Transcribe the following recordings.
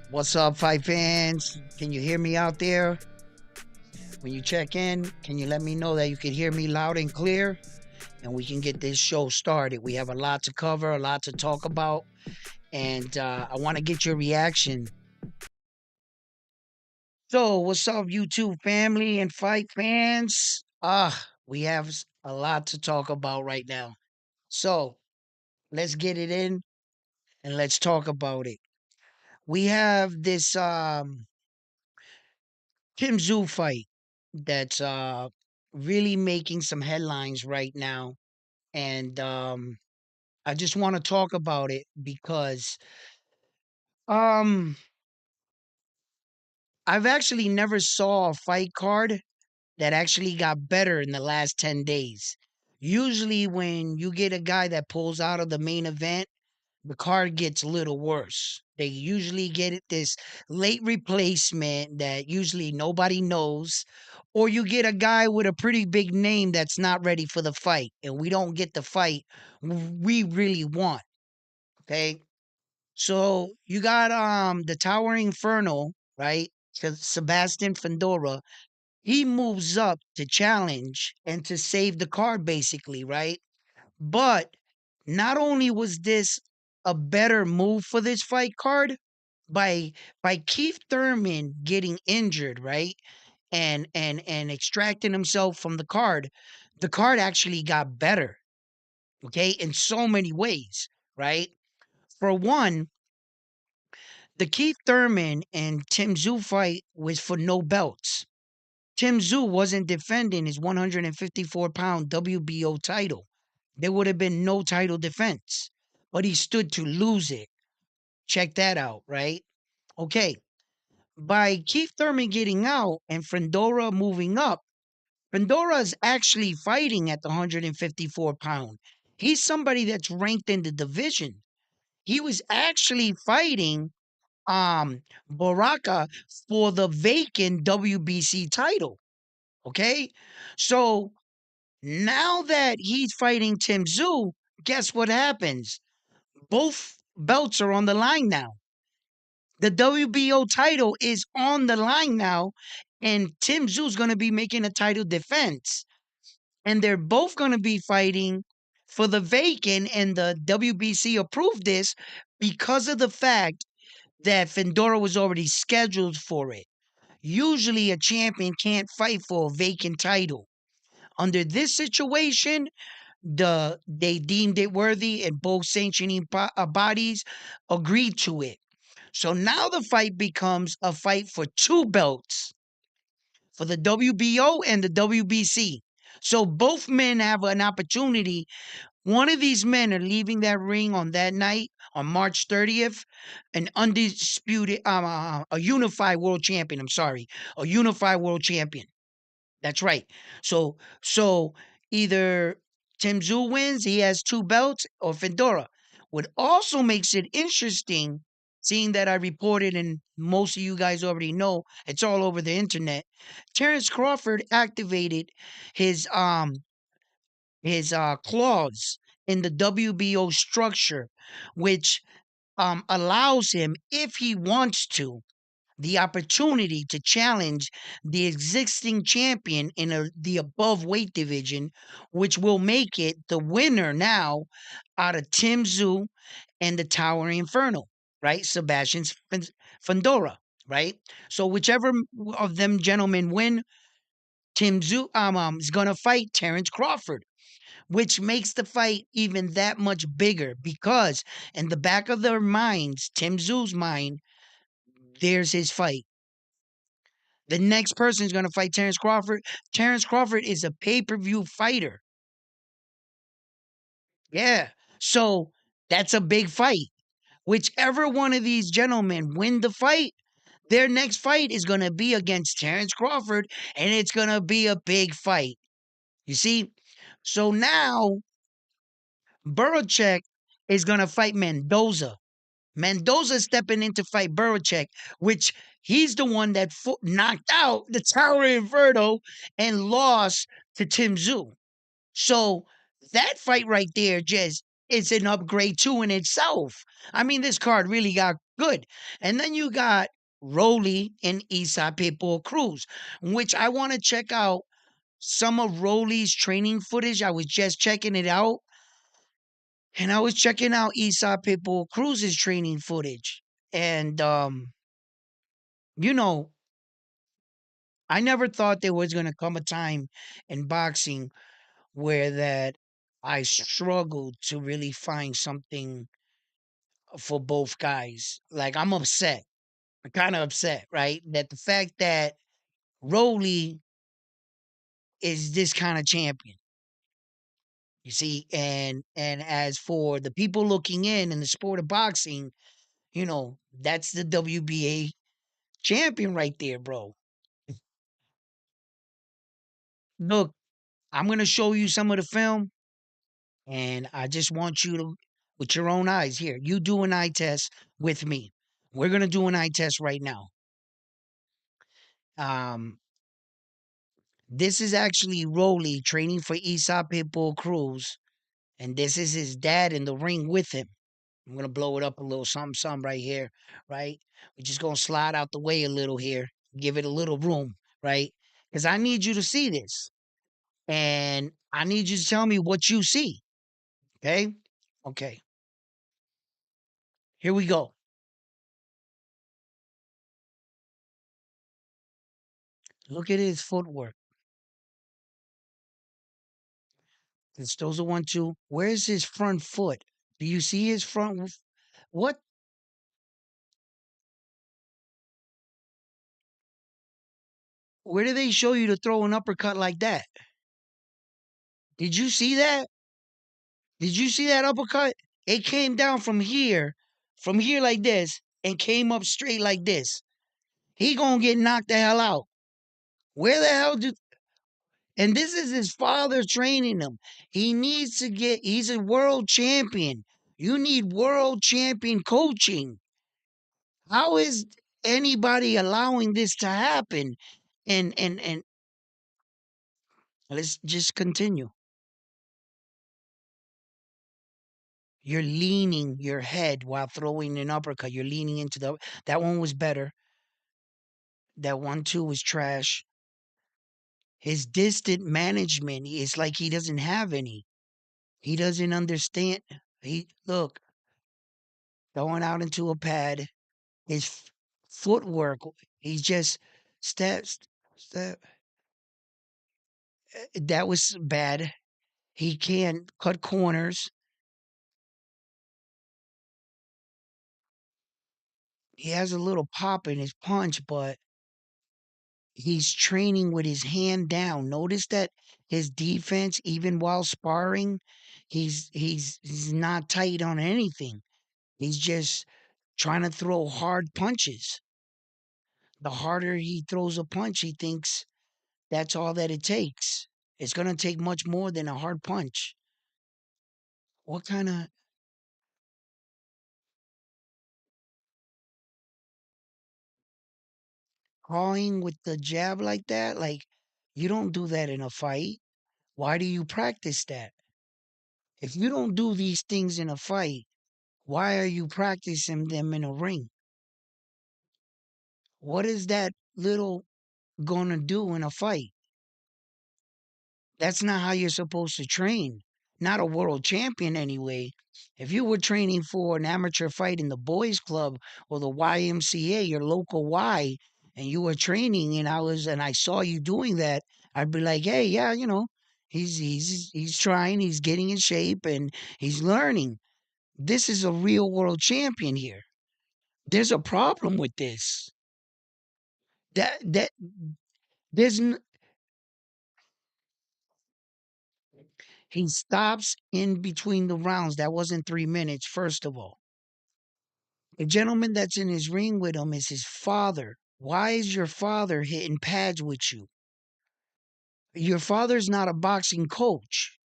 What's up, fight fans? Can you hear me out there? When you check in, can you let me know that you can hear me loud and clear? And we can get this show started. We have a lot to cover, a lot to talk about, and I want to get your reaction. So, what's up, YouTube family and fight fans? We have a lot to talk about right now. So, let's get it in and let's talk about it. We have this Tim Tszyu fight that's really making some headlines right now, and I just want to talk about it because um I've actually never saw a fight card that actually got better in the last 10 days. Usually when you get a guy that pulls out of the main event, the card gets a little worse. They usually get it this late replacement that usually nobody knows, or you get a guy with a pretty big name that's not ready for the fight, and we don't get the fight we really want. Okay, so you got the Towering Inferno, right? Sebastian Fandora. He moves up to challenge and to save the card, basically, right? But not only was this a better move for this fight card by Keith Thurman getting injured, right? And extracting himself from the card actually got better, okay? In so many ways, right? For one, the Keith Thurman and Tim Tszyu fight was for no belts. Tim Tszyu wasn't defending his 154-pound WBO title. There would have been no title defense, but he stood to lose it. Check that out, right? Okay. By Keith Thurman getting out and Fandora moving up, Fandora is actually fighting at the 154-pound. He's somebody that's ranked in the division. He was actually fighting Baraka for the vacant WBC title. Okay? So now that he's fighting Tim Tszyu, guess what happens? Both belts are on the line now. The WBO title is on the line now, and Tim Tszyu is going to be making a title defense. And they're both going to be fighting for the vacant, and the WBC approved this because of the fact that Fandora was already scheduled for it. Usually, a champion can't fight for a vacant title. Under this situation, they deemed it worthy, and both sanctioning bodies agreed to it. So now the fight becomes a fight for two belts, for the WBO and the WBC. So both men have an opportunity. One of these men are leaving that ring on that night, on March 30th, an undisputed, a unified world champion. I'm sorry, a unified world champion. That's right. So either Tim Tszyu wins, he has two belts, or Fedora. What also makes it interesting, seeing that I reported and most of you guys already know, it's all over the internet. Terence Crawford activated his clause in the WBO structure, which allows him, if he wants to, the opportunity to challenge the existing champion in the above weight division, which will make it the winner now out of Tim Tszyu and the Towering Inferno, right? Sebastian Fandora, right? So whichever of them gentlemen win, Tim Tszyu is going to fight Terence Crawford, which makes the fight even that much bigger because in the back of their minds, Tim Tszyu's mind, there's his fight. The next person is going to fight Terence Crawford. Terence Crawford is a pay-per-view fighter. Yeah. So that's a big fight. Whichever one of these gentlemen win the fight, their next fight is going to be against Terence Crawford, and it's going to be a big fight. You see? So now Burachek is going to fight Mendoza. Mendoza stepping in to fight Burachek, which he's the one that knocked out the Tower Inferno and lost to Tim Tszyu. So that fight right there, just is an upgrade too in itself. I mean, this card really got good. And then you got Rolly and Isa People Cruz, which I want to check out some of Rolly's training footage. I was just checking it out. And I was checking out Isa People Cruz's training footage. And you know, I never thought there was gonna come a time in boxing where that I struggled to really find something for both guys. Like I'm upset. I'm kind of upset, right? That the fact that Rolly is this kind of champion. You see, and as for the people looking in the sport of boxing, that's the WBA champion right there, bro. Look, I'm gonna show you some of the film, and I just want you to, with your own eyes, here, you do an eye test with me. We're gonna do an eye test right now. Um, this is actually Rolly training for Isa Pitbull Cruz, and this is his dad in the ring with him. I'm gonna blow it up a little something, something right here, right? We're just gonna slide out the way a little here, give it a little room, right? Because I need you to see this, and I need you to tell me what you see. Okay, okay. Here we go. Look at his footwork. It's those are 1, 2. Where's his front foot? Do you see his front? What? Where do they show you to throw an uppercut like that? Did you see that? Did you see that uppercut? It came down from here like this, and came up straight like this. He gonna get knocked the hell out. Where the hell do? And this is his father training him. He needs to get. He's a world champion. You need world champion coaching. How is anybody allowing this to happen? And let's just continue. You're leaning your head while throwing an uppercut. You're leaning into the. That one was better. That 1, 2 was trash. His distant management is like he doesn't have any. He doesn't understand. He look going out into a pad. His footwork. He's just steps. Step. That was bad. He can't cut corners. He has a little pop in his punch, but he's training with his hand down. Notice that his defense, even while sparring, he's not tight on anything. He's just trying to throw hard punches. The harder he throws a punch, he thinks that's all that it takes. It's gonna take much more than a hard punch. What kind of clawing with the jab like that? Like you don't do that in a fight. Why do you practice that? If you don't do these things in a fight, why are you practicing them in a ring? What is that little gonna do in a fight? That's not how you're supposed to train. Not a world champion, anyway. If you were training for an amateur fight in the boys' club or the YMCA, your local Y, and you were training, and I saw you doing that, I'd be like, hey, yeah, he's trying, he's getting in shape, and he's learning. This is a real world champion here. There's a problem with this. That there's n- he stops in between the rounds. That wasn't 3 minutes, first of all. The gentleman that's in his ring with him is his father. Why is your father hitting pads with you? Your father's not a boxing coach,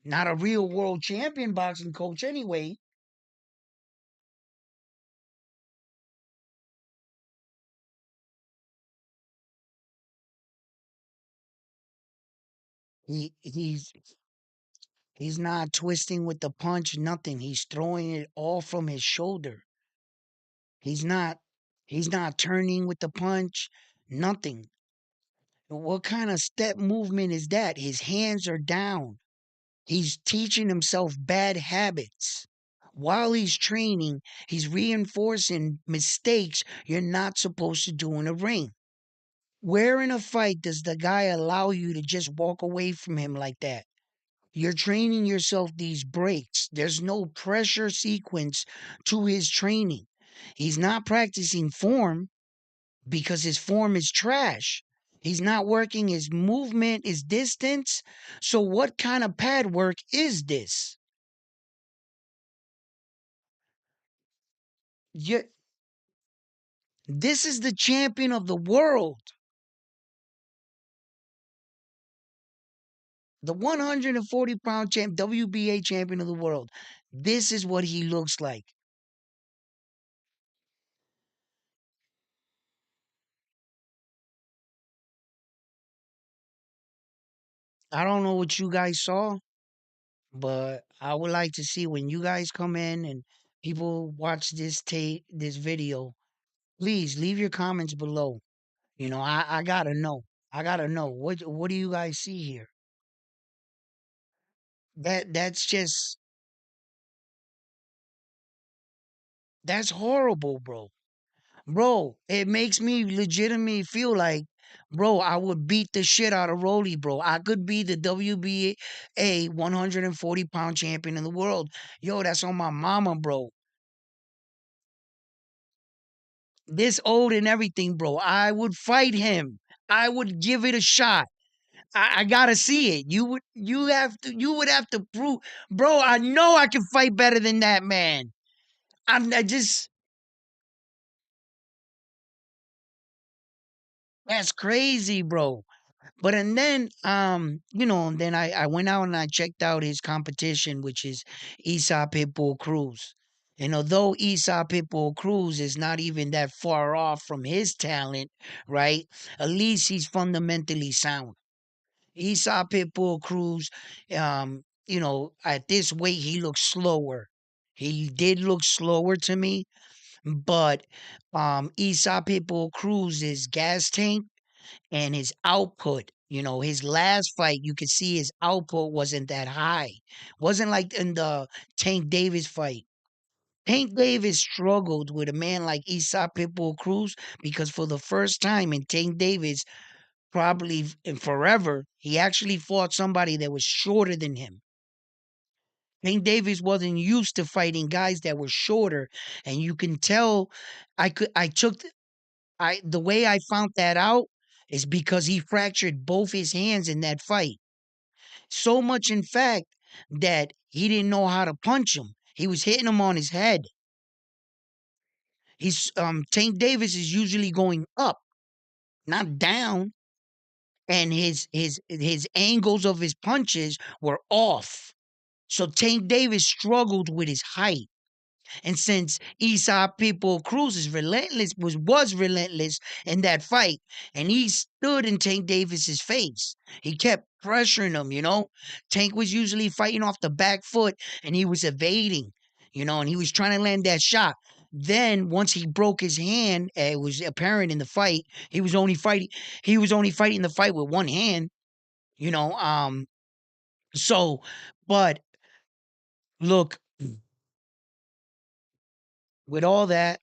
not a real world champion boxing coach anyway. He he's He's not twisting with the punch, nothing. He's throwing it all from his shoulder. He's not he's not turning with the punch, nothing. What kind of step movement is that? His hands are down. He's teaching himself bad habits. While he's training, he's reinforcing mistakes you're not supposed to do in a ring. Where in a fight does the guy allow you to just walk away from him like that? You're training yourself these breaks. There's no pressure sequence to his training. He's not practicing form because his form is trash. He's not working his movement, his distance. So, what kind of pad work is this? you this is the champion of the world, the 140-pound champ, WBA champion of the world. This is what he looks like. I don't know what you guys saw, but I would like to see when you guys come in and people watch this video. Please leave your comments below. I gotta know. I gotta know what do you guys see here? That's just that's horrible, bro. Bro, it makes me legitimately feel like, bro, I would beat the shit out of Rolly, bro. I could be the WBA 140-pound champion in the world. Yo, that's on my mama, bro. This old and everything, bro. I would fight him. I would give it a shot. I gotta see it. You would have to prove, bro. I know I can fight better than that man. I just that's crazy, bro. But and then and then I went out and I checked out his competition, which is Isa Pitbull Cruz. And although Isa Pitbull Cruz is not even that far off from his talent, right? At least he's fundamentally sound. Isa Pitbull Cruz, at this weight he looks slower. He did look slower to me, but Isa Pitbull Cruz's gas tank and his output. His last fight, you could see his output wasn't that high. Wasn't like in the Tank Davis fight. Tank Davis struggled with a man like Isa Pitbull Cruz because for the first time in Tank Davis, probably in forever, he actually fought somebody that was shorter than him. Tank Davis wasn't used to fighting guys that were shorter, and you can tell. I took the way I found that out is because he fractured both his hands in that fight. So much, in fact, that he didn't know how to punch him. He was hitting him on his head. He's Tank Davis is usually going up, not down, and his angles of his punches were off. So Tank Davis struggled with his height. And since Esau People Cruz is relentless, was relentless in that fight, and he stood in Tank Davis's face. He kept pressuring him. Tank was usually fighting off the back foot, and he was evading, and he was trying to land that shot. Then once he broke his hand, it was apparent in the fight he was only fighting. He was only fighting the fight with one hand. You know. So, but look, with all that,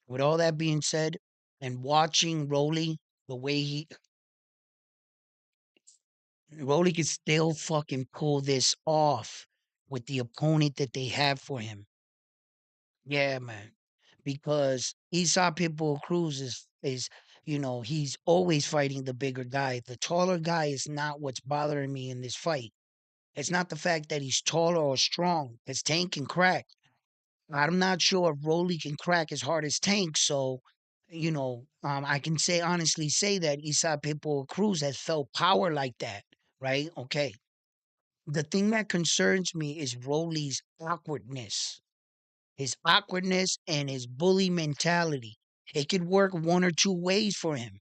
with all that being said, and watching the way Rolly can still fucking pull this off with the opponent that they have for him. Yeah, man. Because Esau Pitbull Cruz is he's always fighting the bigger guy. The taller guy is not what's bothering me in this fight. It's not the fact that he's taller or strong. His Tank can crack. I'm not sure if Rolly can crack as hard as Tank. So, I can honestly say that Isa Pitbull Cruz has felt power like that, right? Okay. The thing that concerns me is Rolly's awkwardness, and his bully mentality. It could work one or two ways for him.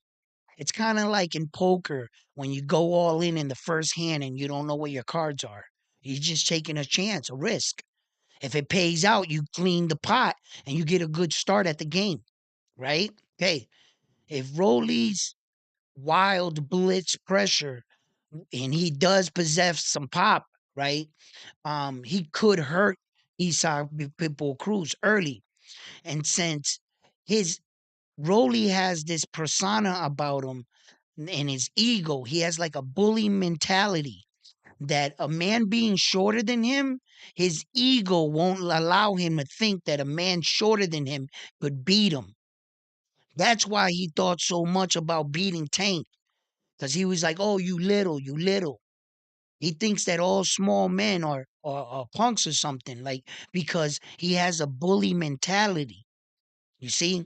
It's kind of like in poker when you go all in the first hand and you don't know what your cards are. He's just taking a chance, a risk. If it pays out, you clean the pot and you get a good start at the game, right? Hey, if Rolly's wild blitz pressure and he does possess some pop, right? He could hurt Esau Pitbull Cruz early. And since his Rolly has this persona about him and his ego, he has like a bully mentality that a man being shorter than him, his ego won't allow him to think that a man shorter than him could beat him. That's why he thought so much about beating Tank, because he was like, oh, you little, you little. He thinks that all small men are punks or something, like, because he has a bully mentality. You see?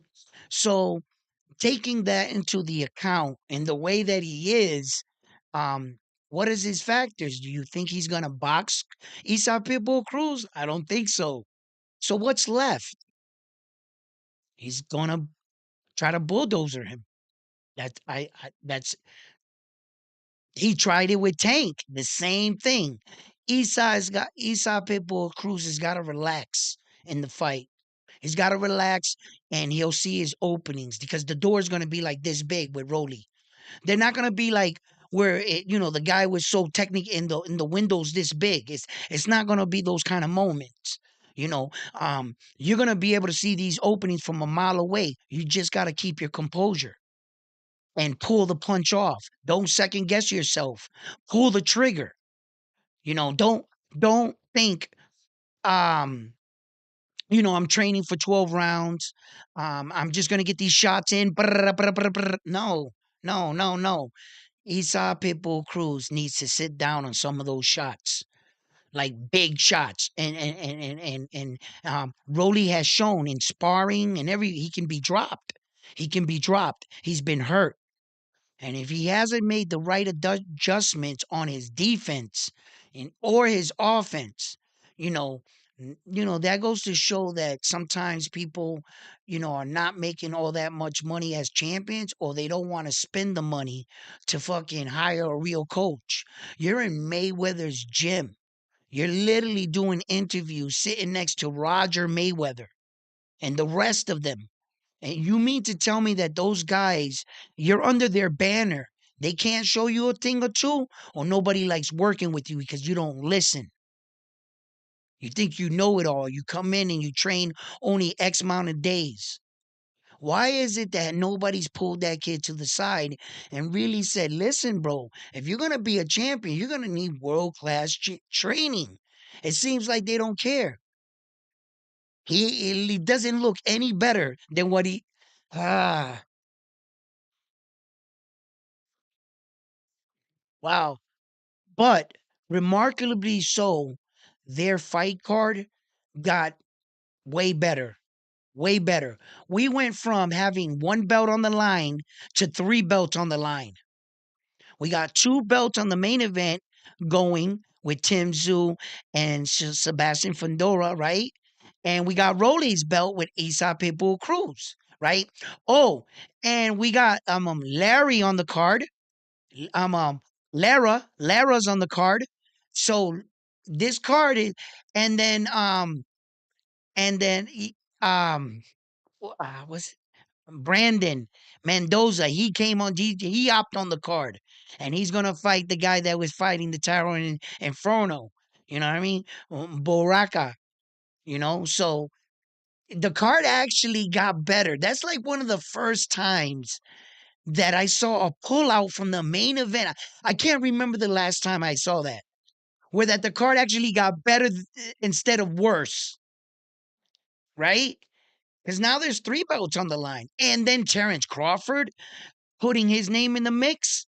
So taking that into the account in the way that he is, um, what is his factors? Do you think he's gonna box Esau Pitbull Cruz? I don't think so. So what's left? He's gonna try to bulldozer him. That's he tried it with Tank. The same thing. Esau Pitbull Cruz has got to relax in the fight. He's got to relax, and he'll see his openings because the door is going to be like this big with Rolly. They're not gonna be like where the guy was so technical in the windows this big. It's not gonna be those kind of moments. You're gonna be able to see these openings from a mile away. You just gotta keep your composure and pull the punch off. Don't second guess yourself. Pull the trigger. Don't think um I'm training for 12 rounds. I'm just gonna get these shots in. No, no, no, no. Esau Pitbull Cruz needs to sit down on some of those shots, like big shots. And Rolly has shown in sparring and he can be dropped. He can be dropped. He's been hurt. And if he hasn't made the right adjustments on his defense or his offense, you know, that goes to show that sometimes people, are not making all that much money as champions, or they don't want to spend the money to fucking hire a real coach. You're in Mayweather's gym. You're literally doing interviews sitting next to Roger Mayweather and the rest of them. And you mean to tell me that those guys, you're under their banner, they can't show you a thing or two? Or nobody likes working with you because you don't listen? You think you know it all. You come in and you train only X amount of days. Why is it that nobody's pulled that kid to the side and really said, listen, bro, if you're going to be a champion, you're going to need world class training? It seems like they don't care. He doesn't look any better than what he. Ah, wow. But remarkably so, their fight card got way better. Way better. We went from having one belt on the line to three belts on the line. We got two belts on the main event going with Tim Tszyu and Sebastian Fundora, right? And we got Rolly's belt with Esau Pitbull Cruz, right? Oh, and we got Larry on the card. Um, um Lara's on the card. So this card is, and then what's Brandon Mendoza. He came on. He hopped on the card, and he's gonna fight the guy that was fighting the Tyrone Inferno. You know what I mean? Boraka. So the card actually got better. That's like one of the first times that I saw a pullout from the main event. I can't remember the last time I saw that, where that the card actually got better instead of worse, right? Because now there's three belts on the line. And then Terence Crawford putting his name in the mix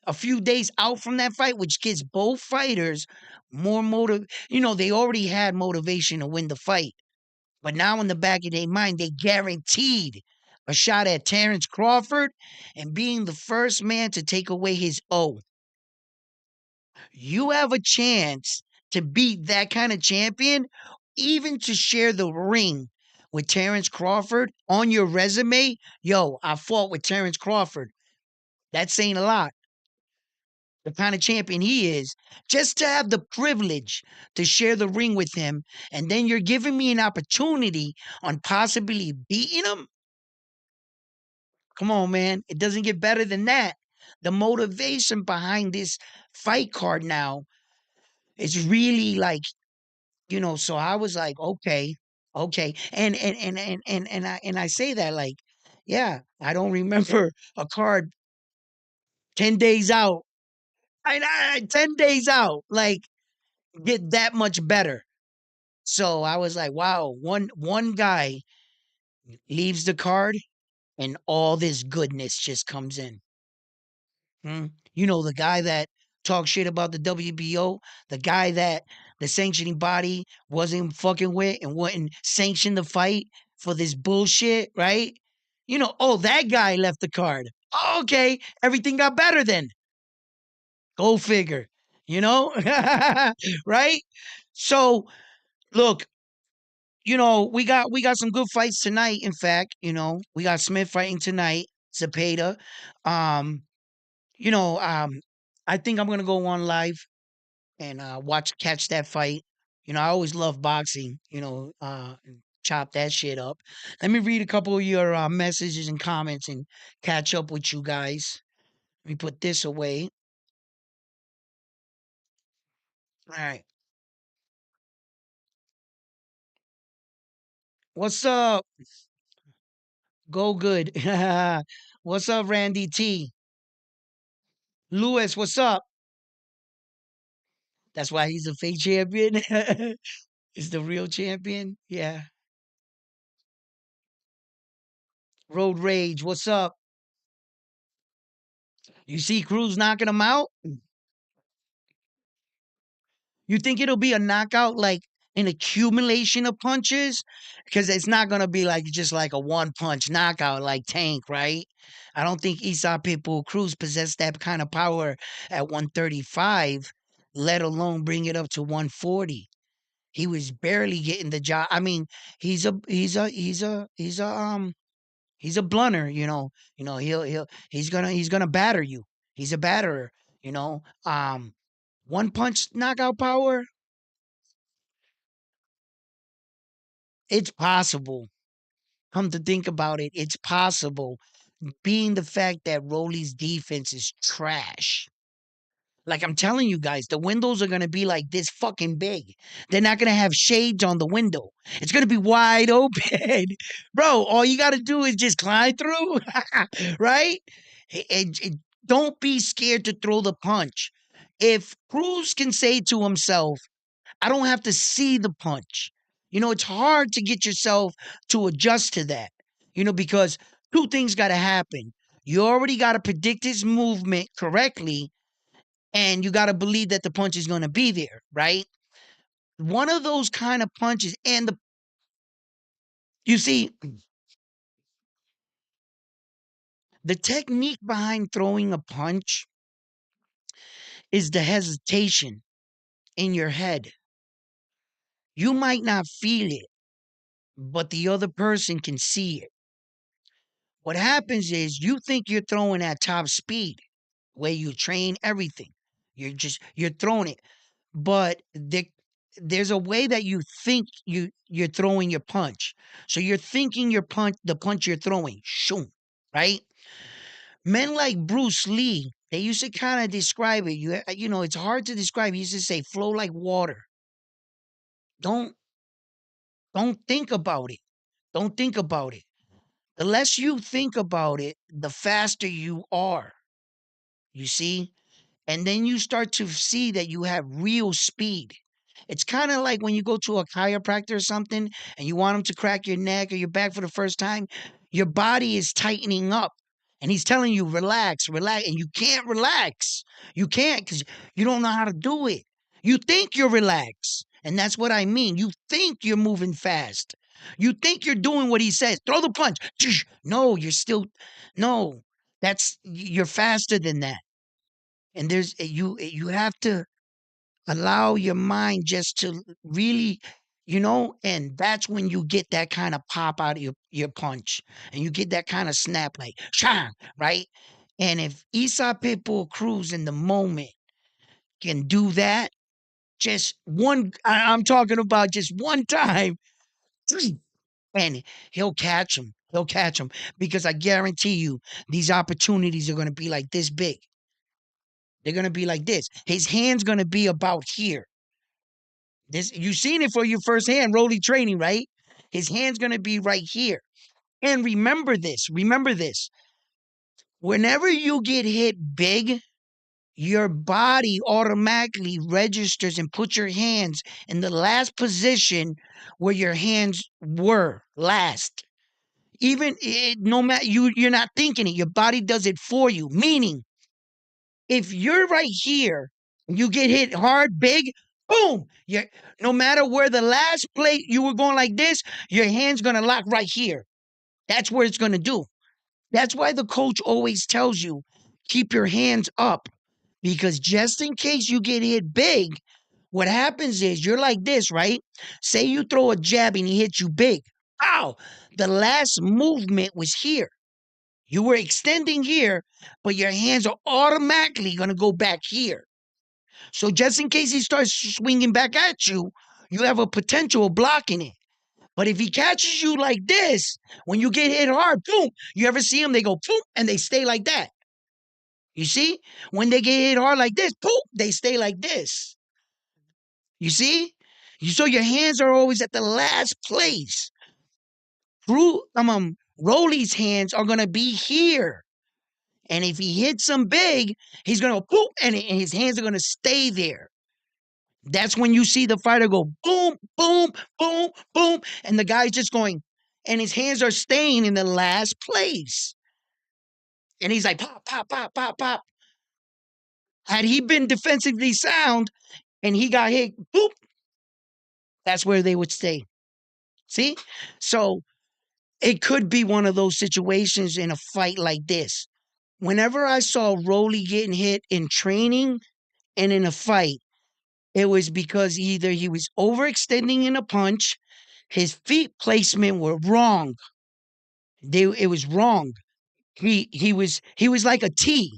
a few days out from that fight, which gives both fighters more motive. They already had motivation to win the fight. But now in the back of their mind, they guaranteed a shot at Terence Crawford and being the first man to take away his O. You have a chance to beat that kind of champion, even to share the ring with Terence Crawford on your resume. Yo, I fought with Terence Crawford. That's saying a lot. the kind of champion he is, just to have the privilege to share the ring with him, and then you're giving me an opportunity on possibly beating him? Come on, man. It doesn't get better than that. The motivation behind this fight card now is really like, so I was like, okay, okay. And I say that like, yeah, I don't remember a card 10 days out. 10 days out, like, get that much better. So I was like, wow, one guy leaves the card and all this goodness just comes in. Hmm? The guy that talks shit about the WBO, the guy that the sanctioning body wasn't fucking with and wouldn't sanction the fight for this bullshit, right? Oh, that guy left the card. Oh, okay, everything got better then. Go figure, you know? Right? So, look, we got some good fights tonight. In fact, we got Smith fighting tonight, Zepeda. Um, you know, um, I think I'm gonna go on live and catch that fight. I always love boxing, and chop that shit up. Let me read a couple of your messages and comments and catch up with you guys. Let me put this away. All right. What's up? Go good. What's up, Randy T? Lewis, what's up? That's why he's a fake champion. Is the real champion? Yeah. Road Rage, what's up? You see Cruz knocking him out? You think it'll be a knockout, like an accumulation of punches? Because it's not gonna be like just like a one punch knockout like Tank, right? I don't think Isa Pitbull Cruz possessed that kind of power at 135, let alone bring it up to 140. He was barely getting the job. I mean, he's a blunter, he's gonna batter you. He's a batterer, you know. One punch knockout power, it's possible. Come to think about it, it's possible. Being the fact that Rolly's defense is trash. Like I'm telling you guys, the windows are gonna be like this fucking big. They're not gonna have shades on the window. It's gonna be wide open, bro. All you gotta do is just climb through, right? Don't be scared to throw the punch. If Cruz can say to himself, "I don't have to see the punch," it's hard to get yourself to adjust to that. Because two things got to happen. You already got to predict his movement correctly, and you got to believe that the punch is going to be there, right? One of those kind of punches, and you see, the technique behind throwing a punch is the hesitation in your head. You might not feel it, but the other person can see it. What happens is you think you're throwing at top speed, where you train everything. You're throwing it, but there's a way that you think you're throwing your punch. So you're thinking the punch you're throwing, shoom, right? Men like Bruce Lee, they used to kind of describe it. It's hard to describe. He used to say, "Flow like water." Don't don't think about it. Don't think about it. The less you think about it, the faster you are. You see? And then you start to see that you have real speed. It's kind of like when you go to a chiropractor or something and you want him to crack your neck or your back for the first time, your body is tightening up and he's telling you, relax, relax. And you can't relax. You can't because you don't know how to do it. You think you're relaxed. And that's what I mean. You think you're moving fast. You think you're doing what he says. Throw the punch. No, no, you're faster than that. And you have to allow your mind just to really, and that's when you get that kind of pop out of your punch and you get that kind of snap like shang, right? And if Isa Pitbull Cruz in the moment can do that, just one, I'm talking about just one time, and he'll catch him. He'll catch him because I guarantee you these opportunities are going to be like this big. They're going to be like this. His hand's going to be about here. This you've seen it for your first hand, Rolly training, right? His hand's going to be right here. And remember this. Remember this. Whenever you get hit big, your body automatically registers and puts your hands in the last position where your hands were last. Even no matter you're not thinking it, your body does it for you. Meaning, if you're right here, you get hit hard, big, boom. You no matter where the last plate you were going like this, your hand's gonna lock right here. That's where it's gonna do. That's why the coach always tells you keep your hands up because just in case you get hit big, what happens is you're like this, right? Say you throw a jab and he hits you big. Ow! The last movement was here. You were extending here, but your hands are automatically going to go back here. So just in case he starts swinging back at you, you have a potential of blocking it. But if he catches you like this, when you get hit hard, boom, you ever see them? They go boom, and they stay like that. You see? When they get hit hard like this, boom, they stay like this. You see? So your hands are always at the last place. Rolly's hands are gonna be here. And if he hits them big, he's gonna go boom, and his hands are gonna stay there. That's when you see the fighter go boom, boom, boom, boom, and the guy's just going, and his hands are staying in the last place. And he's like pop, pop, pop, pop, pop. Had he been defensively sound and he got hit, boop, that's where they would stay. See? So it could be one of those situations in a fight like this. Whenever I saw Rolly getting hit in training and in a fight, it was because either he was overextending in a punch, his feet placement were wrong. It was wrong. He was like a T.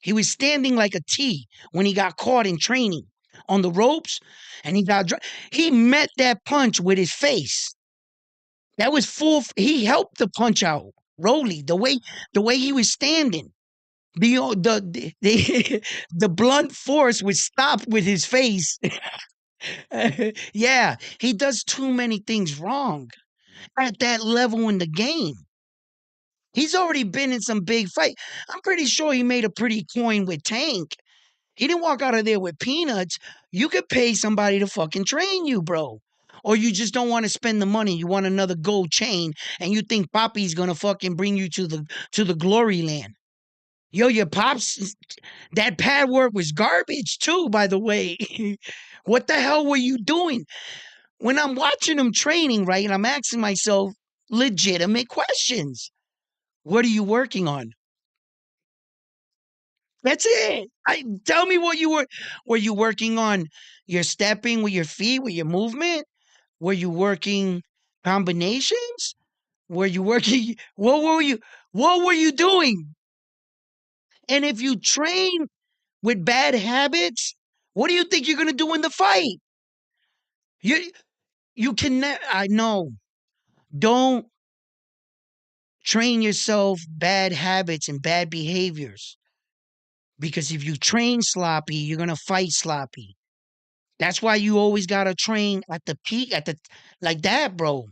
He was standing like a T when he got caught in training on the ropes, and he met that punch with his face. That was full. He helped the punch out. Rolly, the way he was standing. The the blunt force was stopped with his face. Yeah, he does too many things wrong at that level in the game. He's already been in some big fight. I'm pretty sure he made a pretty coin with Tank. He didn't walk out of there with peanuts. You could pay somebody to fucking train you, bro. Or you just don't want to spend the money. You want another gold chain, and you think Poppy's gonna fucking bring you to the glory land. Yo, your pops, that pad work was garbage too, by the way. What the hell were you doing? When I'm watching him training, right, and I'm asking myself legitimate questions. What are you working on? That's it. Tell me what you were you working on your stepping with your feet, with your movement? Were you working combinations? Were you working what were you doing? And if you train with bad habits, what do you think you're gonna do in the fight? You you can I know. Don't train yourself bad habits and bad behaviors. Because if you train sloppy, you're gonna fight sloppy. That's why you always gotta train at the peak, like that, bro.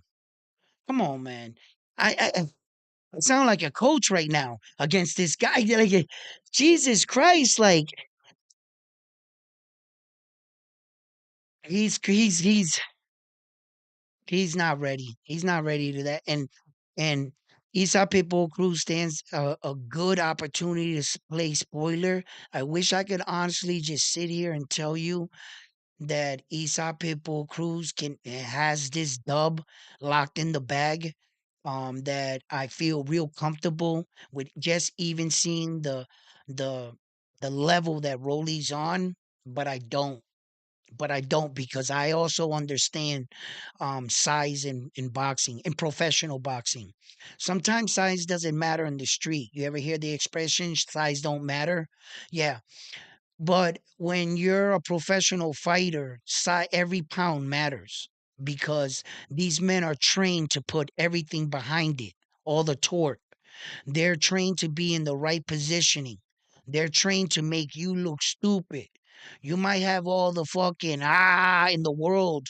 Come on, man. I sound like a coach right now against this guy. Like, Jesus Christ, like he's he's not ready. He's not ready to that. And Isa Pitbull Cruz stands a good opportunity to play spoiler. I wish I could honestly just sit here and tell you that Isa Pitbull Cruz has this dub locked in the bag. That I feel real comfortable with just even seeing the the level that Rolly's on, but I don't. but I don't because I also understand size in boxing, in professional boxing. Sometimes size doesn't matter in the street. You ever hear the expression size don't matter? Yeah. But when you're a professional fighter, every pound matters because these men are trained to put everything behind it, all the torque. They're trained to be in the right positioning. They're trained to make you look stupid. You might have all the fucking in the world,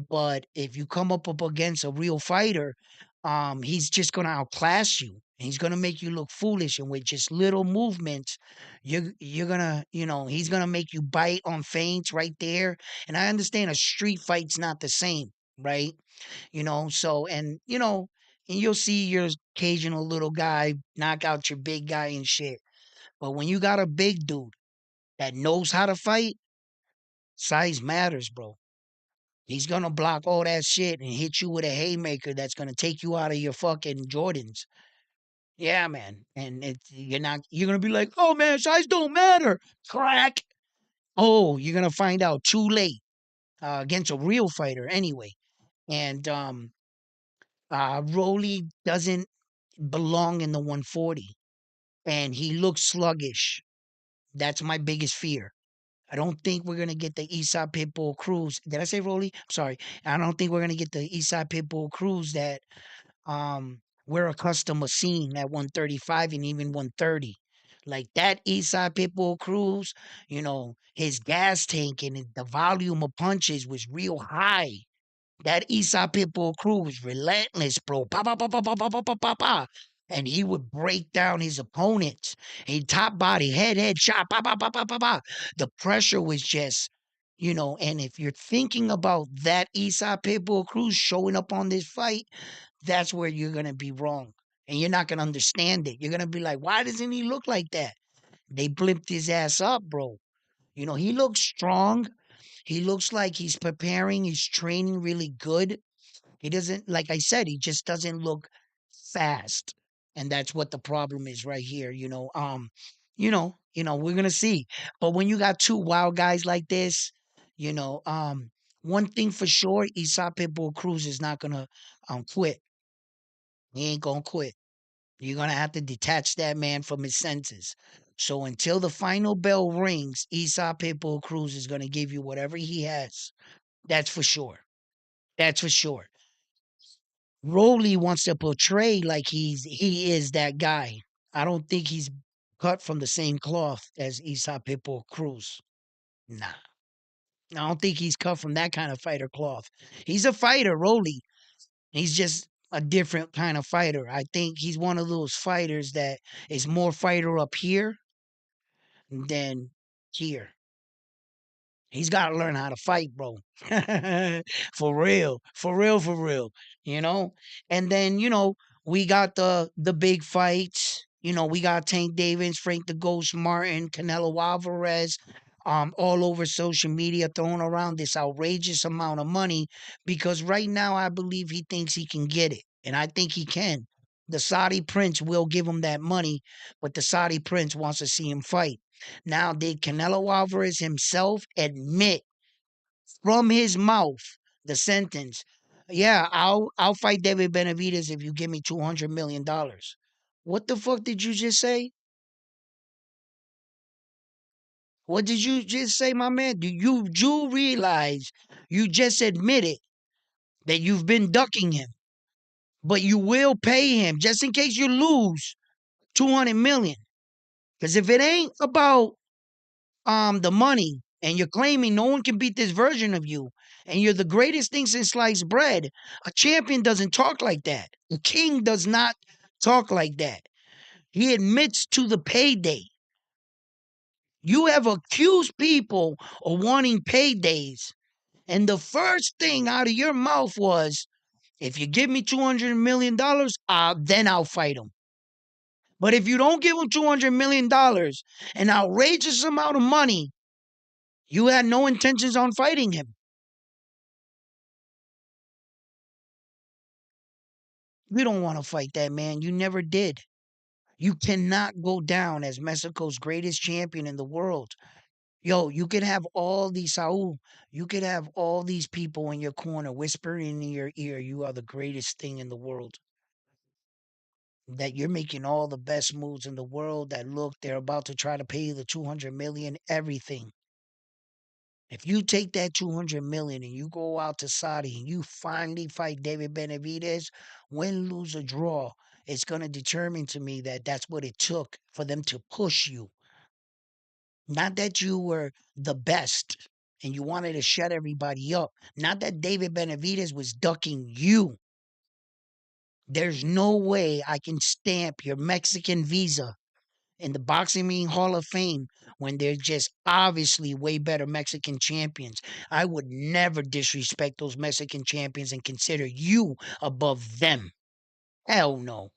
but if you come up against a real fighter, he's just gonna outclass you. And he's gonna make you look foolish, and with just little movements, you're gonna, he's gonna make you bite on feints right there. And I understand a street fight's not the same, right? So and you'll see your occasional little guy knock out your big guy and shit. But when you got a big dude that knows how to fight, size matters, bro. He's gonna block all that shit and hit you with a haymaker that's gonna take you out of your fucking Jordans. Yeah, man. And you're gonna be like, oh man, size don't matter. Crack. Oh, you're gonna find out too late. Against a real fighter anyway. And Rolly doesn't belong in the 140. And he looks sluggish. That's my biggest fear. I don't think we're gonna get the Eastside Pitbull Cruz. Did I say Rolly? I'm sorry. I don't think we're gonna get the Eastside Pitbull Cruz that we're accustomed to seeing at 135 and even 130. Like that Eastside Pitbull Cruz, his gas tank and the volume of punches was real high. That Eastside Pitbull Cruz was relentless, bro. Pa, pa, pa, pa, pa, pa, pa, pa, pa, pa. And he would break down his opponents. He top body, head shot, pa, pa, pa, pa, pa, pa. The pressure was just, and if you're thinking about that Eastside Pitbull Cruz showing up on this fight, that's where you're gonna be wrong. And you're not gonna understand it. You're gonna be like, why doesn't he look like that? They blimped his ass up, bro. He looks strong. He looks like he's preparing, he's training really good. He doesn't, like I said, he just doesn't look fast. And that's what the problem is right here, we're gonna see. But when you got two wild guys like this, you know, um, one thing for sure, Isaac Pitbull Cruz is not gonna quit. He ain't gonna quit. You're gonna have to detach that man from his senses. So until the final bell rings, Isaac Pitbull Cruz is gonna give you whatever he has. That's for sure. That's for sure. Rolly wants to portray like he is that guy. I don't think he's cut from the same cloth as Isa Pitbull Cruz. Nah. I don't think he's cut from that kind of fighter cloth. He's a fighter, Rolly. He's just a different kind of fighter. I think he's one of those fighters that is more fighter up here than here. He's got to learn how to fight, bro. For real, for real, for real. You know, and then we got the big fights. We got Tank Davis, Frank the Ghost Martin, Canelo Alvarez, all over social media throwing around this outrageous amount of money because right now I believe he thinks he can get it, and I think he can. The Saudi prince will give him that money, but the Saudi prince wants to see him fight. Now, did Canelo Alvarez himself admit from his mouth the sentence, "Yeah, I'll fight David Benavidez if you give me $200 million." What the fuck did you just say? What did you just say, my man? Do you realize you just admitted that you've been ducking him, but you will pay him just in case you lose 200 million? Because if it ain't about the money and you're claiming no one can beat this version of you and you're the greatest thing since sliced bread, a champion doesn't talk like that. A king does not talk like that. He admits to the payday. You have accused people of wanting paydays, and the first thing out of your mouth was, if you give me $200 million, then I'll fight him. But if you don't give him $200 million, an outrageous amount of money, you had no intentions on fighting him. You don't want to fight that man. You never did. You cannot go down as Mexico's greatest champion in the world Yo, you could have all these Saul, you could have all these people in your corner whispering in your ear, you are the greatest thing in the world. That you're making all the best moves in the world. That look, they're about to try to pay you the 200 million, everything. If you take that 200 million and you go out to Saudi and you finally fight David Benavidez, win, lose, or draw, it's going to determine to me that that's what it took for them to push you. Not that you were the best and you wanted to shut everybody up. Not that David Benavidez was ducking you. There's no way I can stamp your Mexican visa in the Boxing Ring Hall of Fame when they're just obviously way better Mexican champions. I would never disrespect those Mexican champions and consider you above them. Hell no.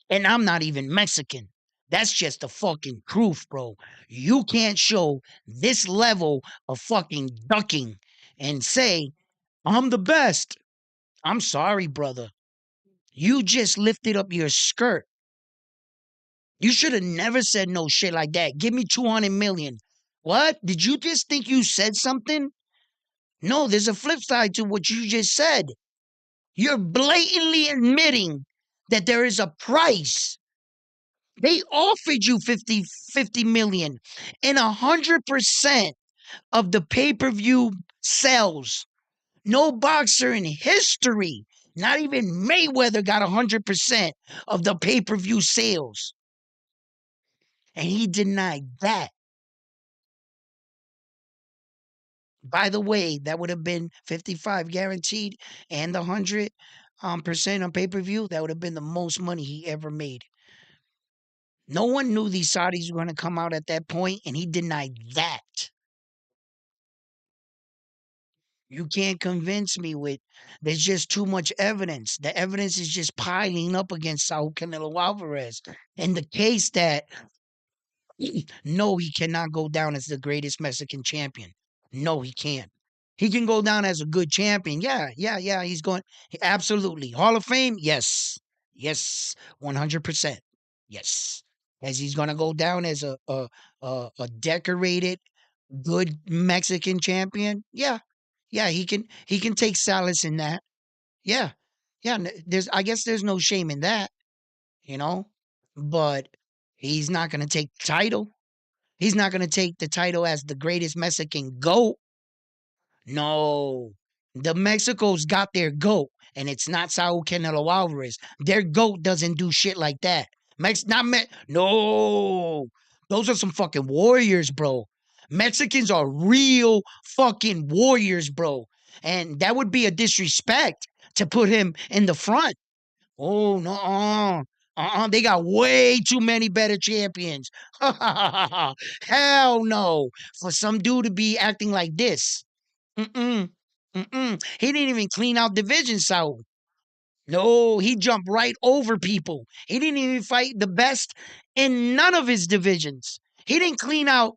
And I'm not even Mexican. That's just the fucking proof, bro. You can't show this level of fucking ducking and say, I'm the best. I'm sorry, brother. You just lifted up your skirt. You should have never said no shit like that. Give me 200 million. What? Did you just think you said something? No, there's a flip side to what you just said. You're blatantly admitting that there is a price. They offered you 50 million and 100% of the pay-per-view sales. No boxer in history, not even Mayweather, got 100% of the pay-per-view sales. And he denied that. By the way, that would have been 55 guaranteed and the 100 percent on pay-per-view. That would have been the most money he ever made. No one knew these Saudis were going to come out at that point, and he denied that. You can't convince me with there's just too much evidence. The evidence is just piling up against Saul Canelo Alvarez. In the case that no, he cannot go down as the greatest Mexican champion. No, he can't. He can go down as a good champion. Yeah, yeah, yeah. He's going absolutely. Hall of Fame? Yes. Yes. 100%. Yes. As he's gonna go down as a decorated good Mexican champion. Yeah. Yeah, he can take solace in that. Yeah. Yeah. There's I guess there's no shame in that, you know? But he's not gonna take the title. He's not gonna take the title as the greatest Mexican GOAT. No. The Mexico's got their GOAT, and it's not Saul Canelo Alvarez. Their GOAT doesn't do shit like that. No. Those are some fucking warriors, bro. Mexicans are real fucking warriors, bro. And that would be a disrespect to put him in the front. Oh, no. They got way too many better champions. Hell no. For some dude to be acting like this. Mm-mm. Mm-mm. He didn't even clean out division, Saul. No, he jumped right over people. He didn't even fight the best in none of his divisions. He didn't clean out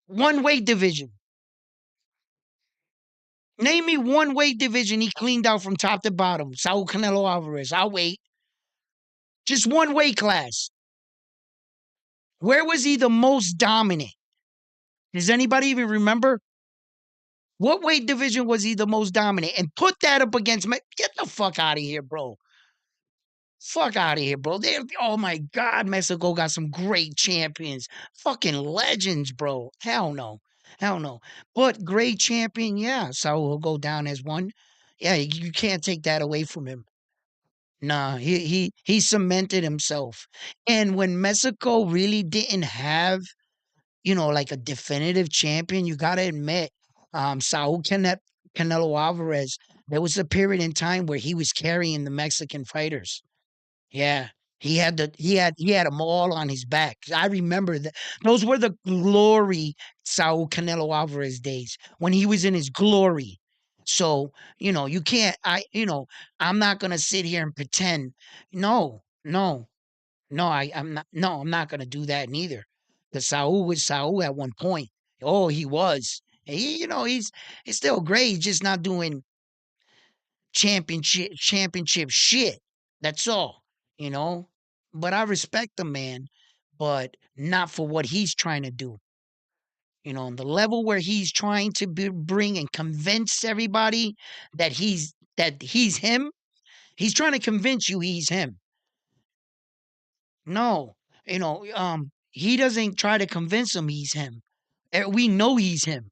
one weight division. Name me one weight division he cleaned out from top to bottom. Saul Canelo Alvarez. I'll wait. Just one weight class. Where was he the most dominant? Does anybody even remember? What weight division was he the most dominant? And put that up against me. Get the fuck out of here, bro. Fuck out of here, bro. Oh my God, Mexico got some great champions. Fucking legends, bro. Hell no. Hell no. But great champion, yeah. Saul will go down as one. Yeah, you can't take that away from him. Nah, he cemented himself. And when Mexico really didn't have, like a definitive champion, you gotta admit, Saul Canelo Alvarez, there was a period in time where he was carrying the Mexican fighters. Yeah. He had them all on his back. I remember that those were the glory Saul Canelo Alvarez days when he was in his glory. So, you can't I'm not gonna sit here and pretend. No, no, no, I'm not gonna do that neither. Because Saul was Saul at one point. Oh, he was. He's still great. He's just not doing championship shit. That's all, you know. But I respect the man, but not for what he's trying to do. On the level where he's trying to bring and convince everybody that he's him. He's trying to convince you he's him. No, he doesn't try to convince him he's him. We know he's him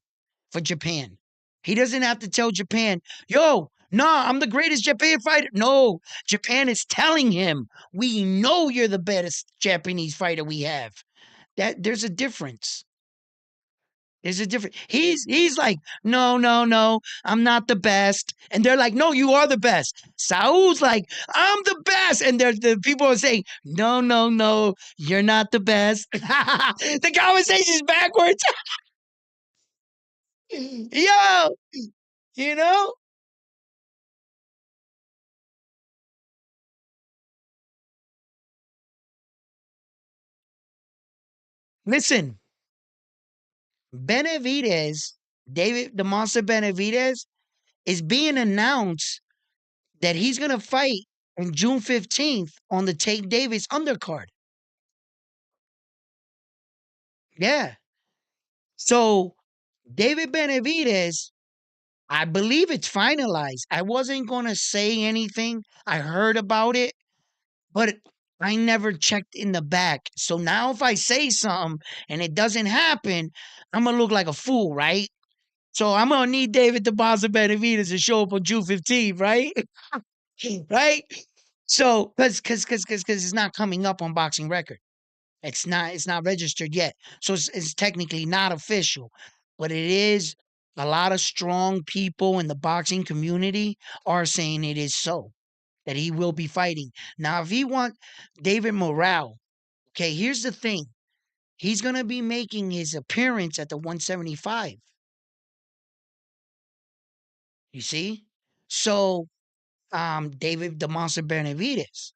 for Japan. He doesn't have to tell Japan, yo, nah, I'm the greatest Japan fighter. No, Japan is telling him, we know you're the best Japanese fighter we have. That there's a difference. There's a difference. He's like, no, no, no, I'm not the best. And they're like, no, you are the best. Saul's like, I'm the best. And the people are saying, no, no, no, you're not the best. The conversation's backwards. Yo, you know? Listen, Benavidez, David the Monster Benavidez, is being announced that he's gonna fight on June 15th on the Tank Davis undercard. Yeah. So David Benavidez, I believe it's finalized. I wasn't gonna say anything. I heard about it, but I never checked in the back. So now if I say something and it doesn't happen, I'm gonna look like a fool, right? So I'm gonna need David the Boss Benavidez to show up on June 15th, right? Right? So because it's not coming up on boxing record. It's not registered yet. So it's technically not official. But it is a lot of strong people in the boxing community are saying it is so. That he will be fighting. Now, if he want David Morale, okay, here's the thing. He's gonna be making his appearance at the 175. You see? So David the Monster Benavides.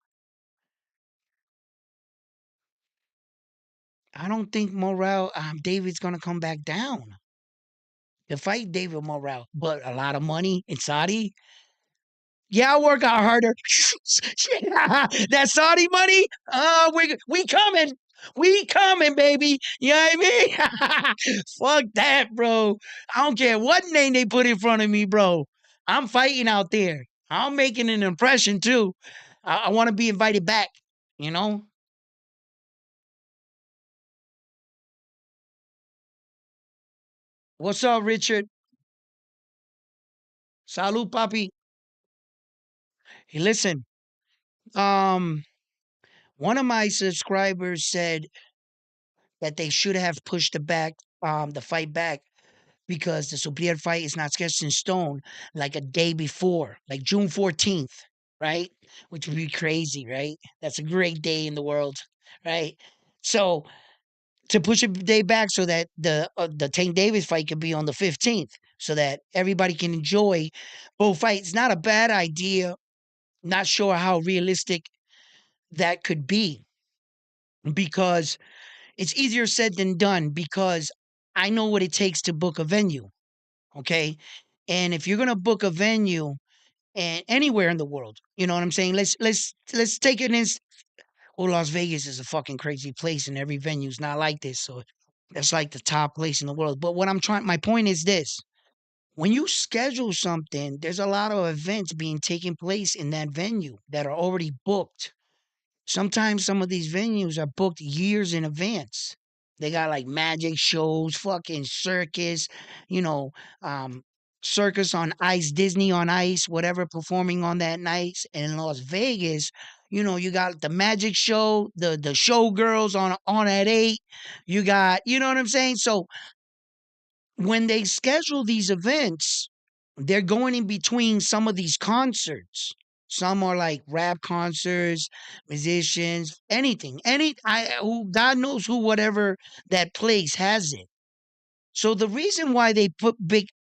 I don't think Morale David's gonna come back down to fight David Morale. But a lot of money in Saudi. Yeah, I'll work out harder. That Saudi money, we coming. We coming, baby. You know what I mean? Fuck that, bro. I don't care what name they put in front of me, bro. I'm fighting out there. I'm making an impression too. I want to be invited back, you know? What's up, Richard? Salud, papi. Hey, listen, um, one of my subscribers said that they should have pushed the fight back because the Suplier fight is not sketched in stone like a day before, like June 14th, right? Which would be crazy, right? That's a great day in the world, right? So to push a day back so that the Tank Davis fight could be on the 15th, so that everybody can enjoy both fights. Not a bad idea. Not sure how realistic that could be because it's easier said than done because I know what it takes to book a venue. Okay. And if you're gonna book a venue and anywhere in the world, you know what I'm saying? Let's take it in. Well, Las Vegas is a fucking crazy place, and every venue's not like this. So that's like the top place in the world. But my point is this: when you schedule something, there's a lot of events being taken place in that venue that are already booked. Sometimes some of these venues are booked years in advance. They got like magic shows, fucking circus, you know, um, circus on ice, Disney on ice, whatever performing on that night. And in Las Vegas, you got the magic show, the showgirls on at 8. You got, you know what I'm saying? So when they schedule these events, they're going in between some of these concerts. Some are like rap concerts, musicians, anything, who God knows who, whatever that place has it. So the reason why they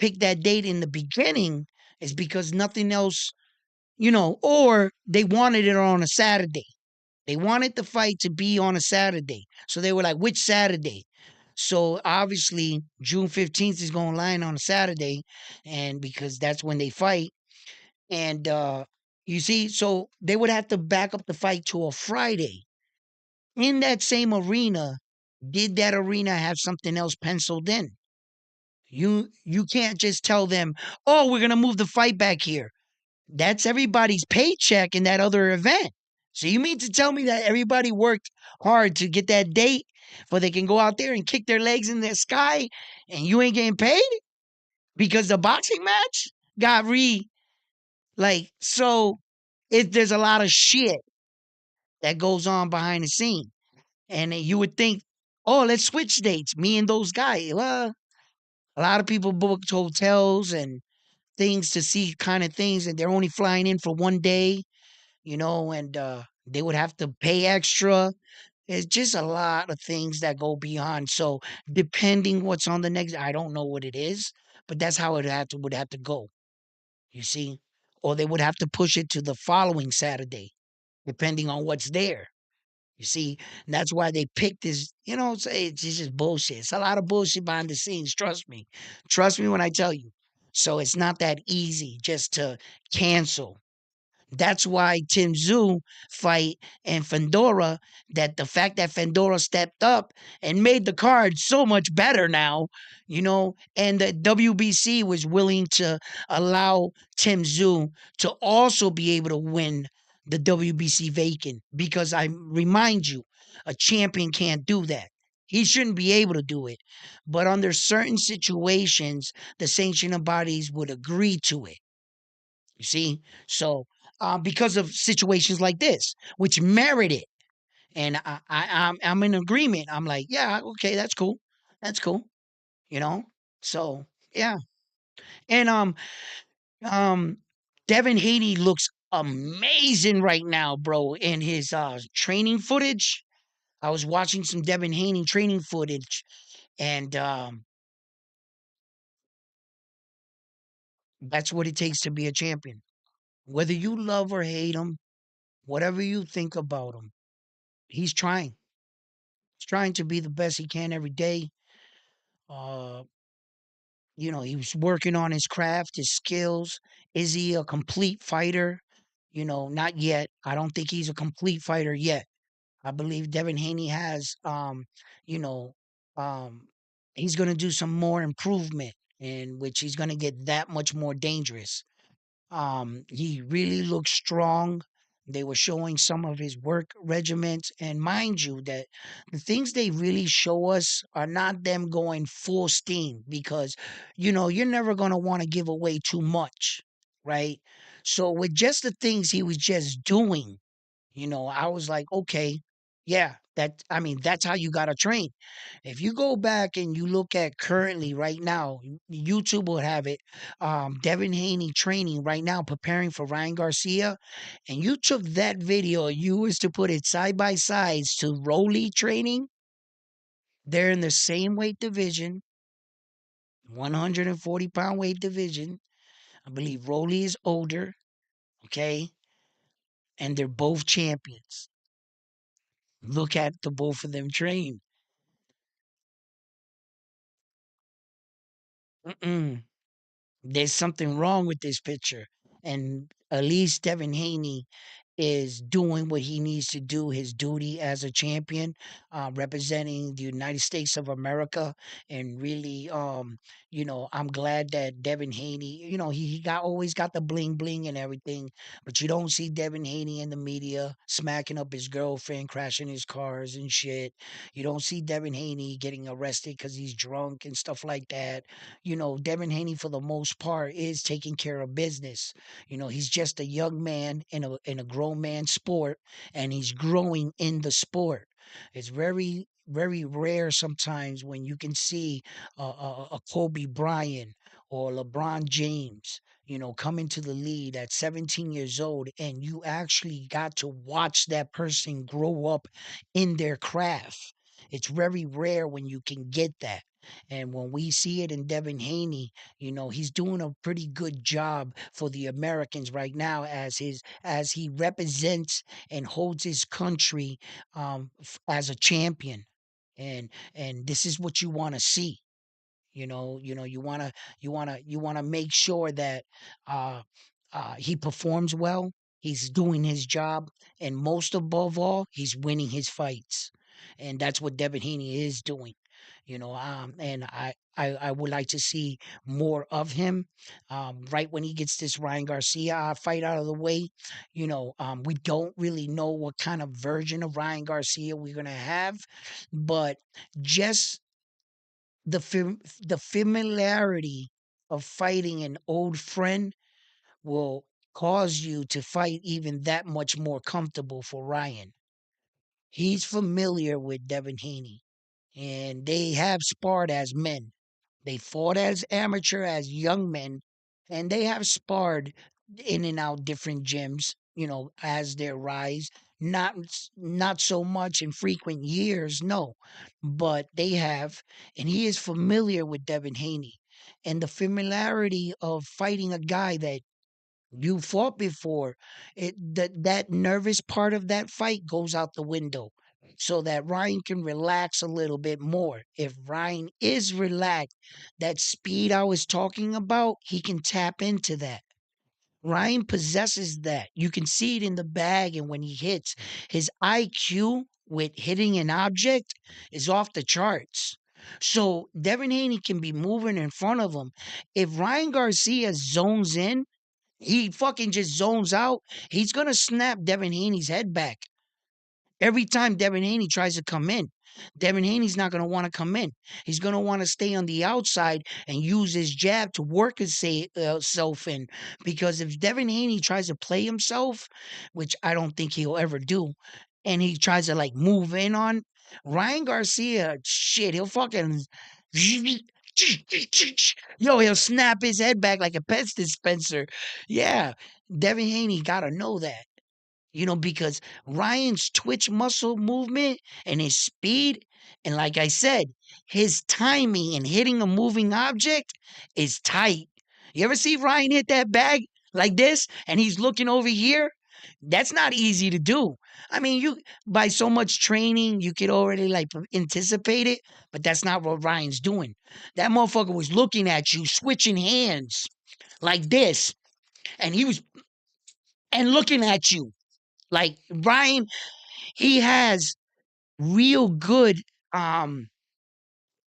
pick that date in the beginning is because nothing else, or they wanted it on a Saturday. They wanted the fight to be on a Saturday. So they were like, which Saturday? So obviously June 15th is going to line on a Saturday, and because that's when they fight. And you see, so they would have to back up the fight to a Friday. In that same arena, did that arena have something else penciled in? You can't just tell them, "Oh, we're gonna move the fight back here." That's everybody's paycheck in that other event. So you mean to tell me that everybody worked hard to get that date for they can go out there and kick their legs in the sky and you ain't getting paid because the boxing match got so there's a lot of shit that goes on behind the scene. And then you would think, oh, let's switch dates, me and those guys. Well, a lot of people booked hotels and things to see kind of things, and they're only flying in for one day, and they would have to pay extra. It's just a lot of things that go beyond. So depending what's on the next, I don't know what it is, but that's how would have to go. You see, or they would have to push it to the following Saturday, depending on what's there. You see, and that's why they picked this. It's just bullshit. It's a lot of bullshit behind the scenes. Trust me when I tell you. So it's not that easy just to cancel. That's why Tim Tszyu fight and Fedora, that the fact that Fedora stepped up and made the card so much better now, and the WBC was willing to allow Tim Tszyu to also be able to win the WBC vacant, because I remind you, a champion can't do that. He shouldn't be able to do it. But under certain situations, the sanctioning bodies would agree to it. You see? So, because of situations like this, which merit it, and I'm in agreement. I'm like, yeah, okay, that's cool. You know. So yeah, and um, Devin Haney looks amazing right now, bro. In his training footage, I was watching some Devin Haney training footage, and that's what it takes to be a champion. Whether you love or hate him, whatever you think about him, he's trying. He's trying to be the best he can every day. Uh, he was working on his craft, his skills. Is he a complete fighter? Not yet. I don't think he's a complete fighter yet. I believe Devin Haney has, you know, um, he's going to do some more improvement in which he's going to get that much more dangerous. He really looks strong. They were showing some of his work regiments. And mind you, that the things they really show us are not them going full steam, because, you're never going to want to give away too much, right? So, with just the things he was just doing, I was like, okay, yeah, I mean, that's how you got to train. If you go back and you look at currently right now, YouTube will have it. Devin Haney training right now, preparing for Ryan Garcia, and you took that video, you was to put it side by sides to Rolly training. They're in the same weight division, 140-pound weight division. I believe Rolly is older, okay, and they're both champions. Look at the both of them train. Mm-mm. There's something wrong with this picture. And at least Devin Haney is doing what he needs to do, his duty as a champion, representing the United States of America. And really, I'm glad that Devin Haney, he got always got the bling bling and everything, but you don't see Devin Haney in the media smacking up his girlfriend, crashing his cars and shit. You don't see Devin Haney getting arrested because he's drunk and stuff like that. Devin Haney, for the most part, is taking care of business. He's just a young man in a grown man sport, and he's growing in the sport. It's very very rare sometimes when you can see a Kobe Bryant or LeBron James, come into the league at 17 years old, and you actually got to watch that person grow up in their craft. It's very rare when you can get that. And when we see it in Devin Haney, he's doing a pretty good job for the Americans right now, as he represents and holds his country as a champion. And this is what you want to see. You want to make sure that uh, he performs well. He's doing his job, and most above all, he's winning his fights, and that's what Devin Haney is doing. And I would like to see more of him. Right when he gets this Ryan Garcia fight out of the way, we don't really know what kind of version of Ryan Garcia we're gonna have, but just the familiarity of fighting an old friend will cause you to fight even that much more comfortable for Ryan. He's familiar with Devin Haney, and they have sparred as men. They fought as amateur, as young men, and they have sparred in and out different gyms, as their rise. Not so much in frequent years, no, but they have, and he is familiar with Devin Haney, and the familiarity of fighting a guy that you fought before, that nervous part of that fight goes out the window, so that Ryan can relax a little bit more. If Ryan is relaxed, that speed I was talking about, he can tap into that. Ryan possesses that. You can see it in the bag, and when he hits, his IQ with hitting an object is off the charts. So Devin Haney can be moving in front of him. If Ryan Garcia zones in, he fucking just zones out, he's gonna snap Devin Haney's head back. Every time Devin Haney tries to come in, Devin Haney's not going to want to come in. He's going to want to stay on the outside and use his jab to work himself in. Because if Devin Haney tries to play himself, which I don't think he'll ever do, and he tries to like move in on Ryan Garcia, shit, he'll fucking. Yo, he'll snap his head back like a pet dispenser. Yeah, Devin Haney got to know that. Because Ryan's twitch muscle movement and his speed, and like I said, his timing and hitting a moving object is tight. You ever see Ryan hit that bag like this and he's looking over here? That's not easy to do. I mean, you by so much training, you could already like anticipate it, but that's not what Ryan's doing. That motherfucker was looking at you, switching hands like this, and he was and looking at you. Like Ryan, he has real good um